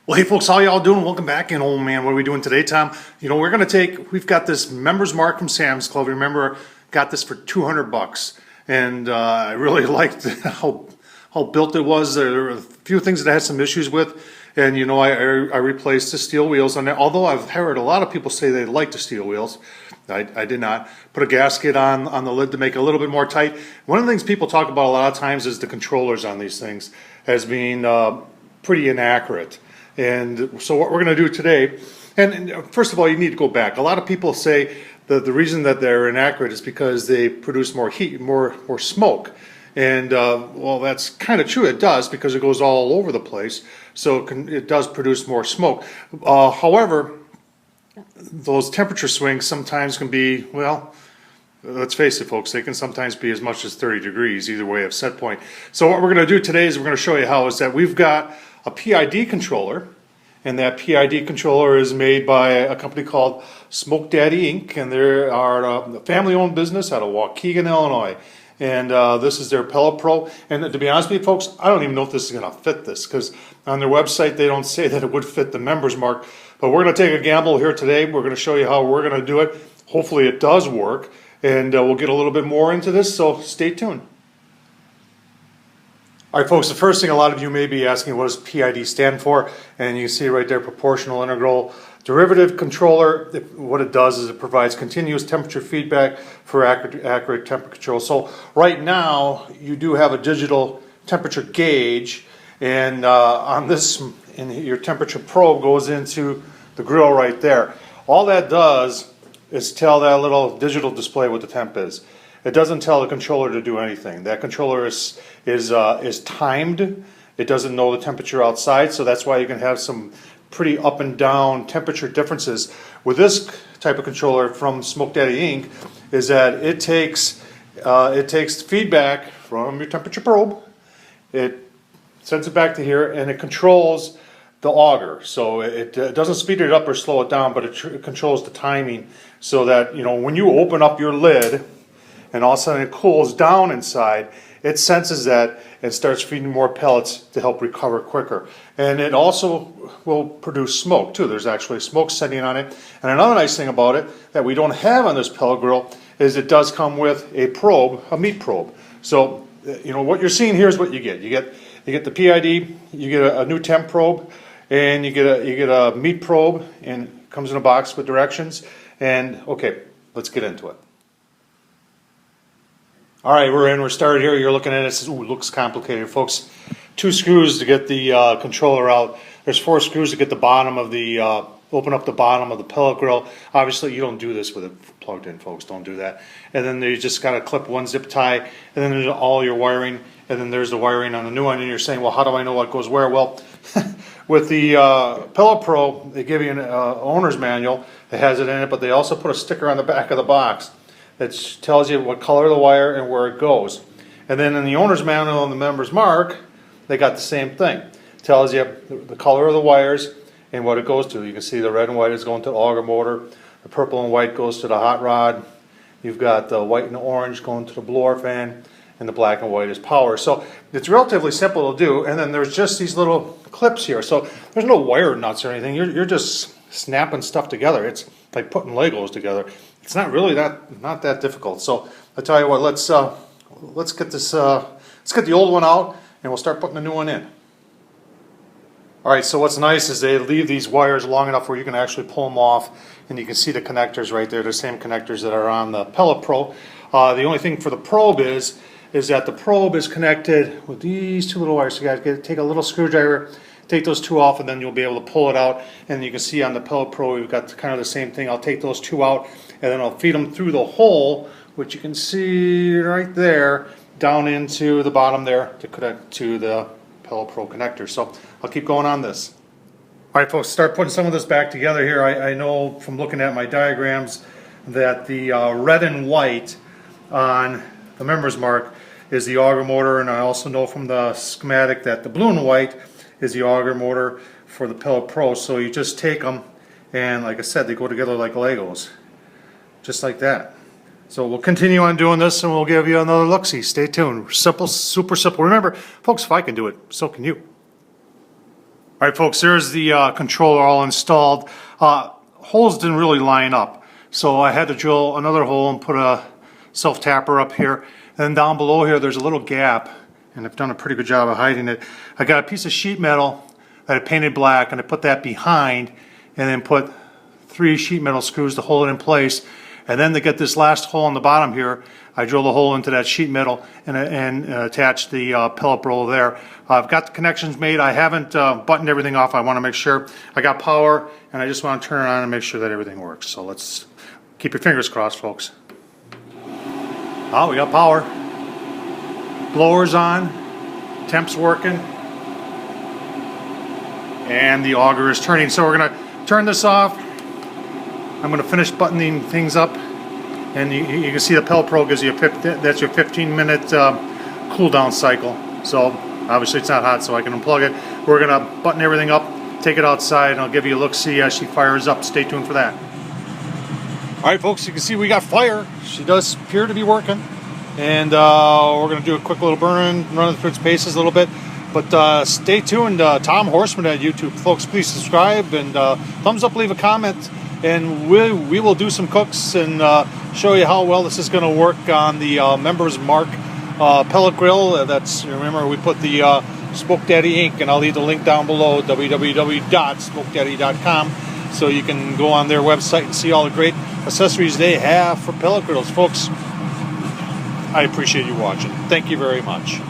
Well, hey folks, how y'all doing? Welcome back. And oh man, what are we doing today, Tom? We've got this Members Mark from Sam's Club. Remember, got this for 200 bucks. And I really liked how built it was. There were a few things that I had some issues with. And I replaced the steel wheels on it. Although I've heard a lot of people say they like the steel wheels. I did not. Put a gasket on the lid to make it a little bit more tight. One of the things people talk about a lot of times is the controllers on these things as being pretty inaccurate. And so what we're going to do today, and first of all, you need to go back. A lot of people say that the reason that they're inaccurate is because they produce more heat, more smoke. And well, that's kind of true. It does, because it goes all over the place. So it does produce more smoke. However, those temperature swings sometimes can be, well, let's face it, folks, they can sometimes be as much as 30 degrees either way of set point. So what we're going to do today is we're going to show you how is that we've got a PID controller, and that PID controller is made by a company called Smoke Daddy Inc., and they are a family-owned business out of Waukegan, Illinois. And this is their Pellet Pro. And to be honest with you, folks, I don't even know if this is going to fit this, because on their website they don't say that it would fit the Members Mark. But we're going to take a gamble here today. We're going to show you how we're going to do it. Hopefully it does work, and we'll get a little bit more into this, so stay tuned. All right, folks, the first thing a lot of you may be asking, what does PID stand for? And you see right there, proportional integral derivative controller. What it does is it provides continuous temperature feedback for accurate temperature control. So right now, you do have a digital temperature gauge, and on this, your temperature probe goes into the grill right there. All that does is tell that little digital display what the temp is. It doesn't tell the controller to do anything. That controller is timed. It doesn't know the temperature outside, so that's why you can have some pretty up and down temperature differences. With this type of controller from Smoke Daddy Inc. is that it takes feedback from your temperature probe, it sends it back to here, and it controls the auger. So it doesn't speed it up or slow it down, but it controls the timing so that when you open up your lid, and all of a sudden it cools down inside, it senses that and starts feeding more pellets to help recover quicker. And it also will produce smoke too. There's actually smoke setting on it. And another nice thing about it that we don't have on this pellet grill is it does come with a probe, a meat probe. So what you're seeing here is what you get. You get the PID, you get a new temp probe, and you get a meat probe, and it comes in a box with directions. And okay, let's get into it. All right, we're started here. You're looking at it. Ooh, it looks complicated, folks. 2 screws to get the controller out. There's 4 screws to get the bottom of the open up the bottom of the pellet grill. Obviously, you don't do this with it plugged in, folks. Don't do that. And then you just got to clip one zip tie, and then there's all your wiring, and then there's the wiring on the new one. And you're saying, well, how do I know what goes where? Well, with the Pellet Pro, they give you an owner's manual that has it in it, but they also put a sticker on the back of the box that tells you what color of the wire and where it goes. And then in the owner's manual and the Members Mark, they got the same thing. It tells you the color of the wires and what it goes to. You can see the red and white is going to the auger motor, the purple and white goes to the hot rod, you've got the white and the orange going to the blower fan, and the black and white is power. So it's relatively simple to do, and then there's just these little clips here. So there's no wire nuts or anything, you're just snapping stuff together. It's like putting Legos together. It's not really not that difficult. So I tell you what, let's get this let's get the old one out, and we'll start putting the new one in. All right. So what's nice is they leave these wires long enough where you can actually pull them off, and you can see the connectors right there. The same connectors that are on the Pellet Pro. The only thing for the probe is that the probe is connected with these 2 little wires. So you got to take a little screwdriver, take those 2 off, and then you'll be able to pull it out. And you can see on the Pellet Pro, we've got kind of the same thing. I'll take those 2 out, and then I'll feed them through the hole, which you can see right there, down into the bottom there to connect to the Pellet Pro connector. So I'll keep going on this. All right, folks, start putting some of this back together here. I know from looking at my diagrams that the red and white on the Members Mark is the auger motor, and I also know from the schematic that the blue and white is the auger motor for the Pellet Pro. So you just take them, and like I said, they go together like Legos, just like that. So we'll continue on doing this, and we'll give you another look-see. Stay tuned. Simple, super simple. Remember, folks, if I can do it, so can you. All right, folks, there's the controller all installed. Holes didn't really line up, so I had to drill another hole and put a self-tapper up here. And then down below here, there's a little gap, and I've done a pretty good job of hiding it. I got a piece of sheet metal that I painted black, and I put that behind, and then put 3 sheet metal screws to hold it in place. And then to get this last hole on the bottom here, I drilled a hole into that sheet metal and attached the pellet roller there. I've got the connections made. I haven't buttoned everything off. I want to make sure I got power, and I just want to turn it on and make sure that everything works. So let's keep your fingers crossed, folks. Oh, we got power. Blower's on. Temp's working. And the auger is turning. So we're going to turn this off. I'm going to finish buttoning things up, and you can see the Pellet Pro gives you that's your 15-minute cool down cycle. So obviously it's not hot, so I can unplug it. We're going to button everything up, take it outside, and I'll give you a look-see as she fires up. Stay tuned for that. All right, folks, you can see we got fire. She does appear to be working, and we're going to do a quick little burn, run through its paces a little bit. But stay tuned. Tom Horseman at YouTube. Folks, please subscribe and thumbs up, leave a comment. And we will do some cooks and show you how well this is going to work on the Members Mark pellet grill. That's, remember, we put the Smoke Daddy Inc. and I'll leave the link down below, www.smokedaddy.com, so you can go on their website and see all the great accessories they have for pellet grills. Folks, I appreciate you watching. Thank you very much.